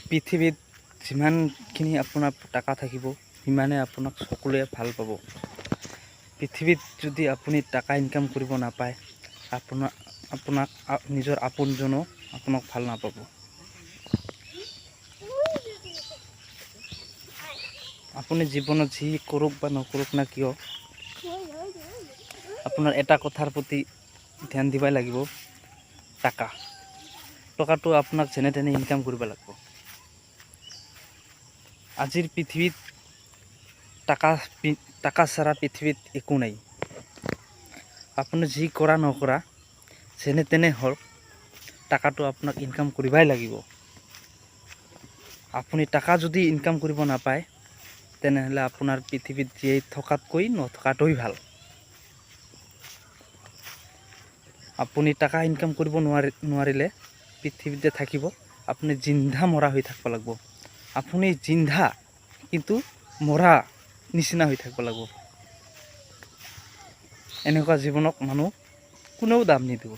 পৃথিৱীত যিমানখিনি আপোনাৰ টকা থাকিব সিমানে আপোনাক সকলোৱে ভাল পাব। পৃথিৱীত যদি আপুনি টকা ইনকাম কৰিব নাপায় আপোনাক নিজৰ আপোনজনো আপোনাক ভাল নাপাব। আপুনি জীৱনত যি কৰক বা নকৰক না কিয় আপোনাৰ এটা কথাৰ প্ৰতি ধ্যান দিবই লাগিব, টকাটো আপোনাক যেনে তেনে ইনকাম কৰিব লাগিব। আজিৰ পৃথিৱীত টাকা ছাড়া পৃথিৱীত একো নাই। আপুনি যি কৰা নকৰা যেনে তেনে হওক টাকাটো আপোনাক ইনকাম কৰিবই লাগিব। আপুনি টাকা যদি ইনকাম কৰিব নাপায় তেনেহ'লে আপোনাৰ পৃথিৱীত জীয়াই থকাতকৈ নথকাটোই ভাল। আপুনি টাকা ইনকাম কৰিব নোৱাৰিলে পৃথিৱীতে থাকিব আপুনি জিন্ধা মৰা হৈ থাকিব লাগিব। আপুনি জিন্ধা কিন্তু মৰা নিচিনা হৈ থাকিব লাগিব। এনেকুৱা জীৱনক মানুহ কোনেও দাম নিদিব।